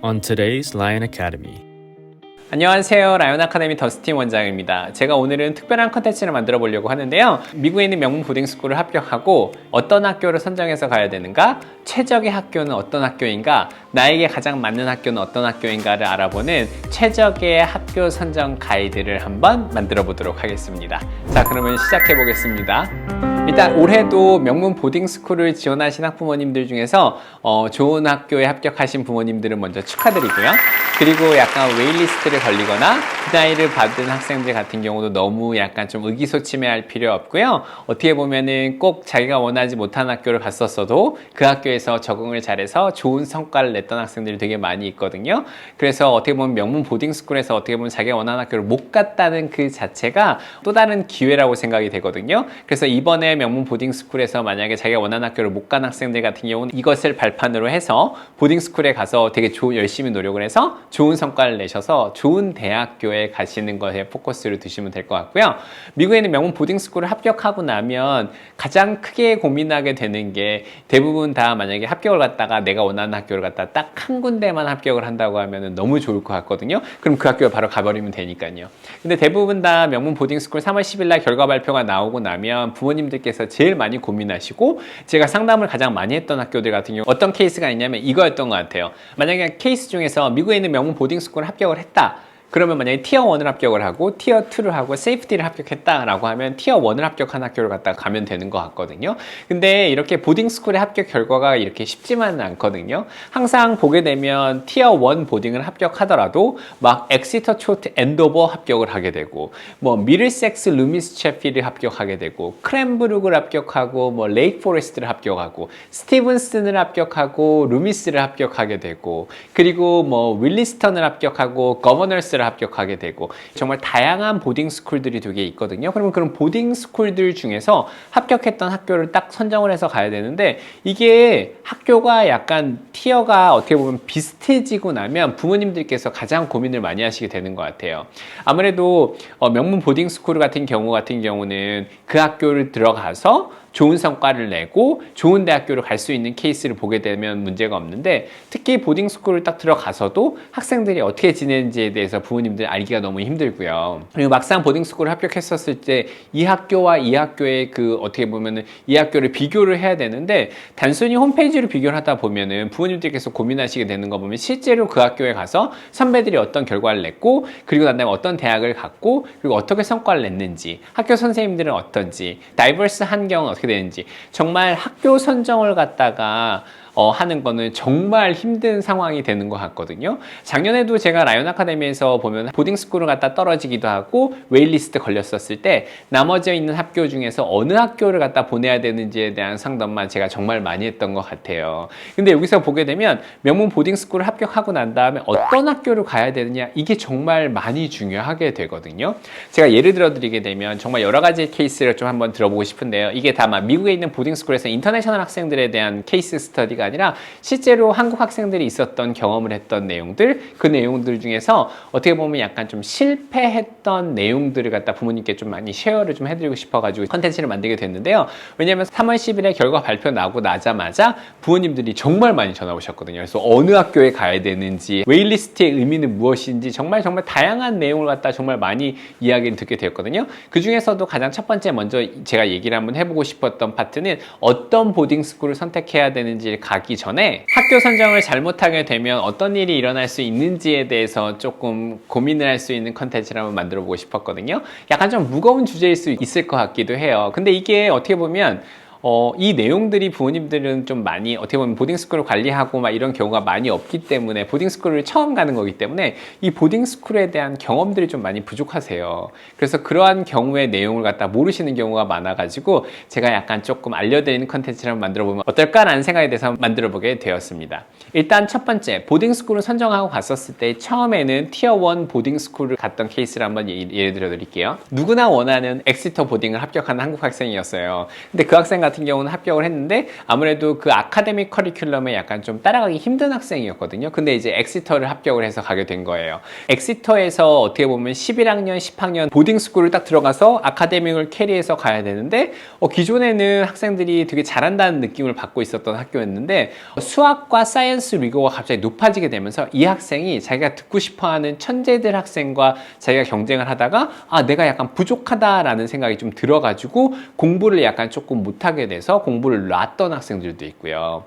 on today's Lion Academy. 안녕하세요. 라이언 아카데미 더스틴 원장입니다. 제가 오늘은 특별한 컨텐츠를 만들어 보려고 하는데요. 미국에 있는 명문 보딩스쿨을 합격하고 어떤 학교를 선정해서 가야 되는가, 최적의 학교는 어떤 학교인가, 나에게 가장 맞는 학교는 어떤 학교인가를 알아보는 최적의 학교 선정 가이드를 한번 만들어 보도록 하겠습니다. 자, 그러면 시작해 보겠습니다. 일단 올해도 명문 보딩스쿨을 지원하신 학부모님들 중에서 좋은 학교에 합격하신 부모님들은 먼저 축하드리고요. 그리고 약간 웨이리스트를 걸리거나 디나이를 받은 학생들 같은 경우도 너무 약간 좀 의기소침해할 필요 없고요. 어떻게 보면은 꼭 자기가 원하지 못한 학교를 갔었어도 그 학교에서 적응을 잘해서 좋은 성과를 냈던 학생들이 되게 많이 있거든요. 그래서 어떻게 보면 명문 보딩스쿨에서 어떻게 보면 자기가 원하는 학교를 못 갔다는 그 자체가 또 다른 기회라고 생각이 되거든요. 그래서 이번에 명문 보딩스쿨에서 만약에 자기가 원하는 학교를 못 간 학생들 같은 경우는 이것을 발판으로 해서 보딩스쿨에 가서 되게 열심히 노력을 해서 좋은 성과를 내셔서 좋은 대학교에 가시는 것에 포커스를 두시면 될 것 같고요. 미국에 있는 명문 보딩스쿨을 합격하고 나면 가장 크게 고민하게 되는 게 대부분 다 만약에 합격을 갔다가 내가 원하는 학교를 갔다 딱 한 군데만 합격을 한다고 하면 너무 좋을 것 같거든요. 그럼 그 학교에 바로 가버리면 되니까요. 근데 대부분 다 명문 보딩스쿨 3월 10일 날 결과 발표가 나오고 나면 부모님들께서 제일 많이 고민하시고 제가 상담을 가장 많이 했던 학교들 같은 경우 어떤 케이스가 있냐면 이거였던 것 같아요. 만약에 케이스 중에서 미국에 있는 명문 보딩스쿨을 합격을 했다. 그러면 만약에 티어 1을 합격을 하고 티어 2를 하고 세이프티를 합격했다라고 하면 티어 1을 합격한 학교를 갖다가 가면 되는 것 같거든요. 근데 이렇게 보딩스쿨의 합격 결과가 이렇게 쉽지만은 않거든요. 항상 보게 되면 티어 1 보딩을 합격하더라도 막 엑시터 초트 앤도버 합격을 하게 되고 뭐 미들섹스 루미스 셰필을 합격하게 되고 크랜브룩을 합격하고 뭐 레이크 포레스트를 합격하고 스티븐슨을 합격하고 루미스를 합격하게 되고 그리고 뭐 윌리스턴을 합격하고 거버너스를 합격하게 되고 정말 다양한 보딩스쿨들이 되게 있거든요. 그러면 그런 보딩스쿨들 중에서 합격했던 학교를 딱 선정을 해서 가야 되는데 이게 학교가 약간 티어가 어떻게 보면 비슷해지고 나면 부모님들께서 가장 고민을 많이 하시게 되는 것 같아요. 아무래도 명문 보딩스쿨 같은 경우는 그 학교를 들어가서 좋은 성과를 내고 좋은 대학교를 갈 수 있는 케이스를 보게 되면 문제가 없는데 특히 보딩스쿨을 딱 들어가서도 학생들이 어떻게 지내는지에 대해서 부모님들 알기가 너무 힘들고요. 그리고 막상 보딩스쿨을 합격했었을 때 이 학교와 이 학교의 그 어떻게 보면은 이 학교를 비교를 해야 되는데 단순히 홈페이지로 비교를 하다 보면은 부모님들께서 고민하시게 되는 거 보면 실제로 그 학교에 가서 선배들이 어떤 결과를 냈고 그리고 난 다음에 어떤 대학을 갔고 그리고 어떻게 성과를 냈는지 학교 선생님들은 어떤지 다이버스한 경우는 어떻게 되는지 정말 학교 선정을 갖다가 하는 거는 정말 힘든 상황이 되는 것 같거든요. 작년에도 제가 라이언 아카데미에서 보면 보딩스쿨을 갖다 떨어지기도 하고 웨일리스트 걸렸었을 때 나머지 있는 학교 중에서 어느 학교를 갖다 보내야 되는지에 대한 상담만 제가 정말 많이 했던 것 같아요. 근데 여기서 보게 되면 명문 보딩스쿨을 합격하고 난 다음에 어떤 학교를 가야 되느냐 이게 정말 많이 중요하게 되거든요. 제가 예를 들어 드리게 되면 정말 여러 가지 케이스를 좀 한번 들어보고 싶은데요. 이게 다만 미국에 있는 보딩스쿨에서 인터내셔널 학생들에 대한 케이스 스터디가 아니라 실제로 한국 학생들이 있었던 경험을 했던 내용들 그 내용들 중에서 어떻게 보면 약간 좀 실패했던 내용들을 갖다 부모님께 좀 많이 쉐어를 좀 해드리고 싶어가지고 컨텐츠를 만들게 됐는데요. 왜냐면 3월 10일에 결과 발표 나고 나자마자 부모님들이 정말 많이 전화 오셨거든요. 그래서 어느 학교에 가야 되는지 웨일리스트의 의미는 무엇인지 정말 다양한 내용을 갖다 정말 많이 이야기를 듣게 되었거든요. 그 중에서도 가장 첫 번째 먼저 제가 얘기를 한번 해보고 싶었던 파트는 어떤 보딩스쿨을 선택해야 되는지 가기 전에 학교 선정을 잘못하게 되면 어떤 일이 일어날 수 있는지에 대해서 조금 고민을 할 수 있는 컨텐츠를 한번 만들어 보고 싶었거든요. 약간 좀 무거운 주제일 수 있을 것 같기도 해요. 근데 이게 어떻게 보면 이 내용들이 부모님들은 좀 많이 어떻게 보면 보딩스쿨을 관리하고 막 이런 경우가 많이 없기 때문에 보딩스쿨을 처음 가는 거기 때문에 이 보딩스쿨에 대한 경험들이 좀 많이 부족하세요. 그래서 그러한 경우의 내용을 갖다 모르시는 경우가 많아가지고 제가 약간 조금 알려드리는 컨텐츠를 한번 만들어보면 어떨까라는 생각에 대해서 만들어보게 되었습니다. 일단 첫 번째 보딩스쿨을 선정하고 갔었을 때 처음에는 티어 1 보딩스쿨을 갔던 케이스를 한번 예를 들어 드릴게요. 누구나 원하는 엑시터 보딩을 합격한 한국 학생이었어요. 근데 그 학생 같은 경우는 합격을 했는데 아무래도 그 아카데믹 커리큘럼에 약간 좀 따라가기 힘든 학생이었거든요. 근데 이제 엑시터를 합격을 해서 가게 된 거예요. 엑시터에서 어떻게 보면 11학년, 10학년 보딩스쿨을 딱 들어가서 아카데믹을 캐리해서 가야 되는데 기존에는 학생들이 되게 잘한다는 느낌을 받고 있었던 학교였는데 수학과 사이언스 스트레스 리거가 갑자기 높아지게 되면서 이 학생이 자기가 듣고 싶어하는 천재들 학생과 자기가 경쟁을 하다가 내가 약간 부족하다라는 생각이 좀 들어가지고 공부를 약간 조금 못하게 돼서 공부를 놨던 학생들도 있고요.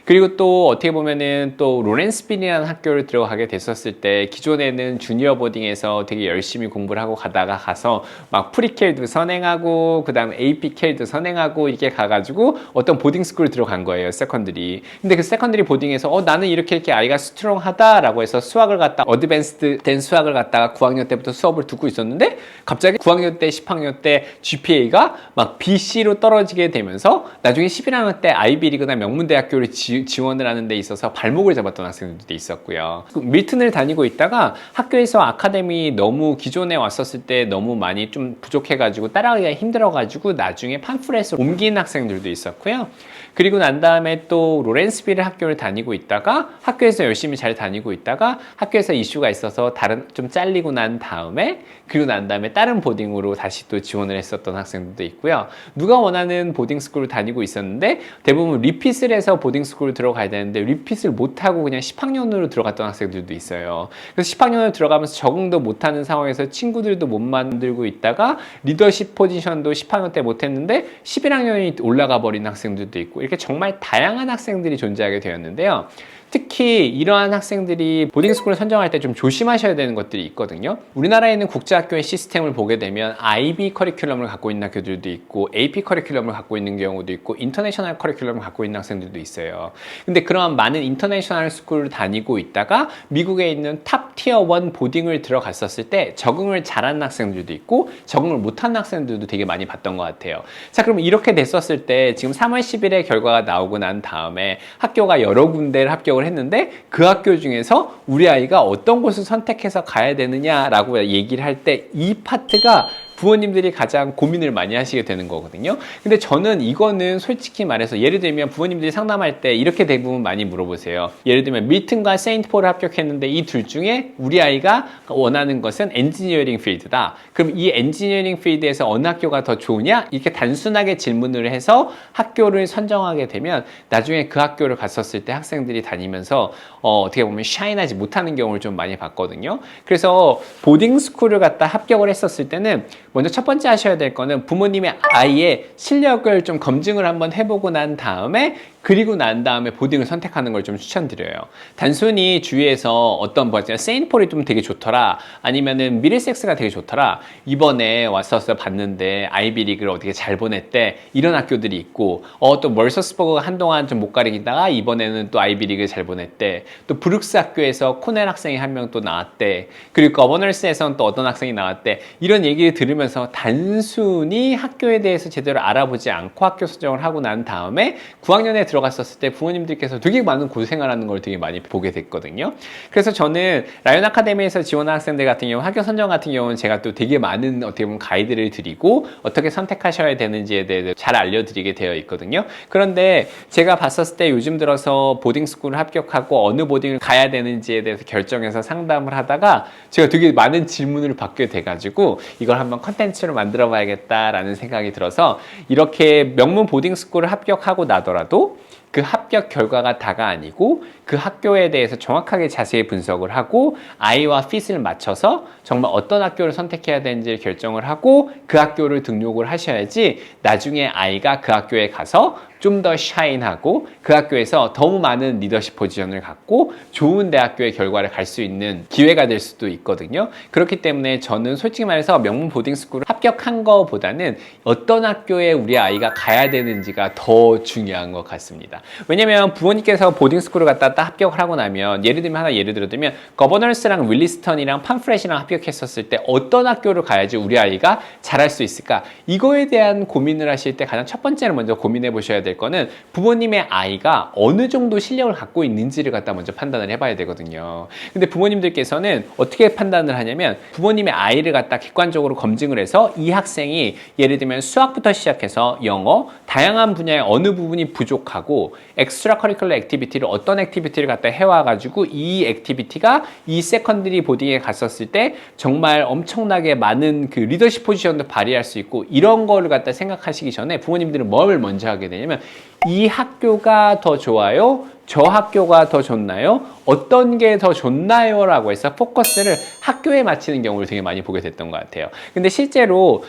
그리고 또 어떻게 보면은 또 로렌스빌이라는 학교를 들어가게 됐었을 때 기존에는 주니어 보딩에서 되게 열심히 공부를 하고 가다가 가서 막 프리켈도 선행하고 그 다음에 AP켈도 선행하고 이렇게 가가지고 어떤 보딩스쿨을 들어간 거예요, 세컨드리. 근데 그 세컨드리 보딩에서 나는 이렇게 아이가 스트롱하다라고 해서 수학을 갖다 어드밴스드 된 수학을 갖다가 9학년 때부터 수업을 듣고 있었는데 갑자기 9학년 때 10학년 때 GPA가 막 BC로 떨어지게 되면서 나중에 11학년 때 아이비리그나 명문대학교를 지원을 하는 데 있어서 발목을 잡았던 학생들도 있었고요. 밀튼을 다니고 있다가 학교에서 아카데미 너무 기존에 왔었을 때 너무 많이 좀 부족해가지고 따라가기가 힘들어가지고 나중에 팜프렛을 옮긴 학생들도 있었고요. 그리고 난 다음에 또 로렌스빌 학교를 다니고 있다가 학교에서 열심히 잘 다니고 있다가 학교에서 이슈가 있어서 좀 잘리고 난 다음에 그리고 난 다음에 다른 보딩으로 다시 또 지원을 했었던 학생들도 있고요. 누가 원하는 보딩스쿨을 다니고 있었는데 대부분 리핏을 해서 보딩스쿨을 들어가야 되는데 리핏을 못하고 그냥 10학년으로 들어갔던 학생들도 있어요. 그래서 10학년으로 들어가면서 적응도 못하는 상황에서 친구들도 못 만들고 있다가 리더십 포지션도 10학년 때 못했는데 11학년이 올라가 버린 학생들도 있고 이렇게 정말 다양한 학생들이 존재하게 되었는데요. 특히 이러한 학생들이 보딩스쿨을 선정할 때 좀 조심하셔야 되는 것들이 있거든요. 우리나라에 있는 국제학교의 시스템을 보게 되면 IB 커리큘럼을 갖고 있는 학교들도 있고 AP 커리큘럼을 갖고 있는 경우도 있고 인터내셔널 커리큘럼을 갖고 있는 학생들도 있어요. 근데 그런 많은 인터내셔널 스쿨을 다니고 있다가 미국에 있는 탑 티어 1 보딩을 들어갔었을 때 적응을 잘하는 학생들도 있고 적응을 못하는 학생들도 되게 많이 봤던 것 같아요. 자, 그럼 이렇게 됐었을 때 지금 3월 10일에 결과가 나오고 난 다음에 학교가 여러 군데를 합격을 했는데 그 학교 중에서 우리 아이가 어떤 곳을 선택해서 가야 되느냐라고 얘기를 할 때 이 파트가 부모님들이 가장 고민을 많이 하시게 되는 거거든요. 근데 저는 이거는 솔직히 말해서 예를 들면 부모님들이 상담할 때 이렇게 대부분 많이 물어보세요. 예를 들면 밀튼과 세인트폴을 합격했는데 이 둘 중에 우리 아이가 원하는 것은 엔지니어링 필드다. 그럼 이 엔지니어링 필드에서 어느 학교가 더 좋으냐? 이렇게 단순하게 질문을 해서 학교를 선정하게 되면 나중에 그 학교를 갔었을 때 학생들이 다니면서 어떻게 보면 샤인하지 못하는 경우를 좀 많이 봤거든요. 그래서 보딩스쿨을 갖다 합격을 했었을 때는 먼저 첫 번째 하셔야 될 거는 부모님의 아이의 실력을 좀 검증을 한번 해보고 난 다음에 그리고 난 다음에 보딩을 선택하는 걸 좀 추천드려요. 단순히 주위에서 어떤 세인트폴이 좀 되게 좋더라 아니면은 미들섹스가 되게 좋더라 이번에 왔어서 봤는데 아이비리그를 어떻게 잘 보냈대 이런 학교들이 있고 또 멀서스버그가 한동안 좀 못 가리다가 이번에는 또 아이비리그를 잘 보냈대 또 브룩스 학교에서 코넬 학생이 한 명 또 나왔대 그리고 거버널스에서는 또 어떤 학생이 나왔대 이런 얘기를 들으면서 단순히 학교에 대해서 제대로 알아보지 않고 학교 선정을 하고 난 다음에 9학년에 들어갔었을 때 부모님들께서 되게 많은 고생을 하는 걸 되게 많이 보게 됐거든요. 그래서 저는 라이온 아카데미에서 지원한 학생들 같은 경우 학교 선정 같은 경우는 제가 또 되게 많은 어떻게 보면 가이드를 드리고 어떻게 선택하셔야 되는지에 대해 잘 알려드리게 되어 있거든요. 그런데 제가 봤었을 때 요즘 들어서 보딩스쿨을 합격하고 어느 보딩을 가야 되는지에 대해서 결정해서 상담을 하다가 제가 되게 많은 질문을 받게 돼가지고 이걸 한번 컨텐츠로 만들어 봐야겠다라는 생각이 들어서 이렇게 명문 보딩스쿨을 합격하고 나더라도 그 합격 결과가 다가 아니고 그 학교에 대해서 정확하게 자세히 분석을 하고 아이와 핏을 맞춰서 정말 어떤 학교를 선택해야 되는지 결정을 하고 그 학교를 등록을 하셔야지 나중에 아이가 그 학교에 가서 좀 더 샤인하고 그 학교에서 너무 많은 리더십 포지션을 갖고 좋은 대학교의 결과를 갈 수 있는 기회가 될 수도 있거든요. 그렇기 때문에 저는 솔직히 말해서 명문 보딩스쿨을 합격한 거보다는 어떤 학교에 우리 아이가 가야 되는지가 더 중요한 것 같습니다. 왜냐면 부모님께서 보딩스쿨을 갖다 딱 합격을 하고 나면 예를 들면 거버널스랑 윌리스턴이랑 팜프렛이랑 합격했었을 때 어떤 학교를 가야지 우리 아이가 잘할 수 있을까? 이거에 대한 고민을 하실 때 가장 첫 번째로 먼저 고민해 보셔야 될 거는 부모님의 아이가 어느 정도 실력을 갖고 있는지를 갖다 먼저 판단을 해봐야 되거든요. 근데 부모님들께서는 어떻게 판단을 하냐면 부모님의 아이를 갖다 객관적으로 검증을 해서 이 학생이 예를 들면 수학부터 시작해서 영어, 다양한 분야의 어느 부분이 부족하고 엑스트라 커리큘러 액티비티를 어떤 액티비티를 갖다 해와가지고 이 액티비티가 이 세컨드리 보딩에 갔었을 때 정말 엄청나게 많은 그 리더십 포지션도 발휘할 수 있고 이런 거를 갖다 생각하시기 전에 부모님들은 뭘 먼저 하게 되냐면 이 학교가 더 좋아요? 저 학교가 더 좋나요? 어떤 게 더 좋나요? 라고 해서 포커스를 학교에 맞추는 경우를 되게 많이 보게 됐던 것 같아요. 근데 실제로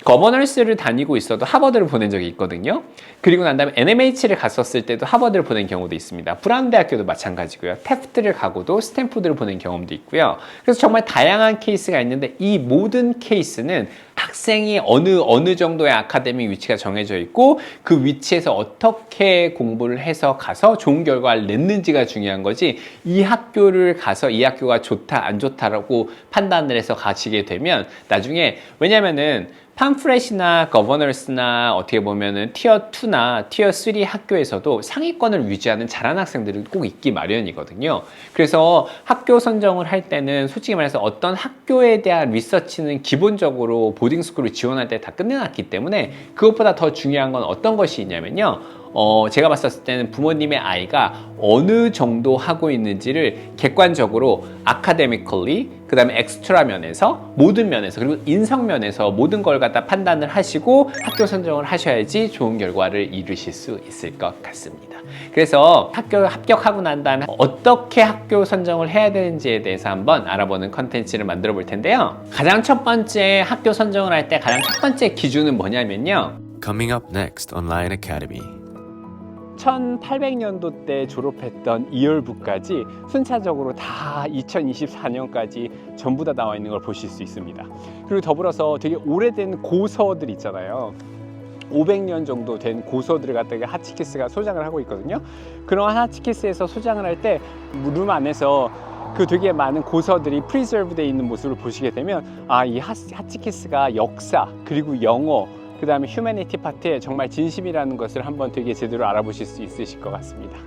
거버넌스를 다니고 있어도 하버드를 보낸 적이 있거든요. 그리고 난 다음에 NMH를 갔었을 때도 하버드를 보낸 경우도 있습니다. 브라운 대학교도 마찬가지고요. 테프트를 가고도 스탠포드를 보낸 경험도 있고요. 그래서 정말 다양한 케이스가 있는데 이 모든 케이스는 학생이 어느 정도의 아카데미 위치가 정해져 있고 그 위치에서 어떻게 공부를 해서 가서 좋은 결과를 냈는지가 중요한 거지, 이 학교를 가서 이 학교가 좋다 안 좋다라고 판단을 해서 가시게 되면 나중에, 왜냐면은 팜프렛이나 거버너스나 어떻게 보면은 티어 2나 티어 3 학교에서도 상위권을 유지하는 잘하는 학생들이 꼭 있기 마련이거든요. 그래서 학교 선정을 할 때는 솔직히 말해서 어떤 학교에 대한 리서치는 기본적으로 보딩스쿨을 지원할 때 다 끝내놨기 때문에 그것보다 더 중요한 건 어떤 것이 있냐면요. 제가 봤었을 때는 부모님의 아이가 어느 정도 하고 있는지를 객관적으로 아카데미컬리, 그 다음에 엑스트라 면에서, 모든 면에서, 그리고 인성 면에서 모든 걸 갖다 판단을 하시고 학교 선정을 하셔야지 좋은 결과를 이루실 수 있을 것 같습니다. 그래서 학교 합격하고 난 다음에 어떻게 학교 선정을 해야 되는지에 대해서 한번 알아보는 컨텐츠를 만들어 볼 텐데요. 가장 첫 번째 학교 선정을 할 때 가장 첫 번째 기준은 뭐냐면요. Coming up next on Lion Academy. 1800년도 때 졸업했던 이열부까지 순차적으로 다 2024년까지 전부 다 나와 있는 걸 보실 수 있습니다. 그리고 더불어서 되게 오래된 고서들 있잖아요. 500년 정도 된 고서들을 갖다가 하치키스가 소장을 하고 있거든요. 그런 하치키스에서 소장을 할 때 룸 안에서 그 되게 많은 고서들이 프리저브 되어 있는 모습을 보시게 되면 이 하치키스가 역사, 그리고 영어, 그 다음에 휴머니티 파트에 정말 진심이라는 것을 한번 되게 제대로 알아보실 수 있으실 것 같습니다.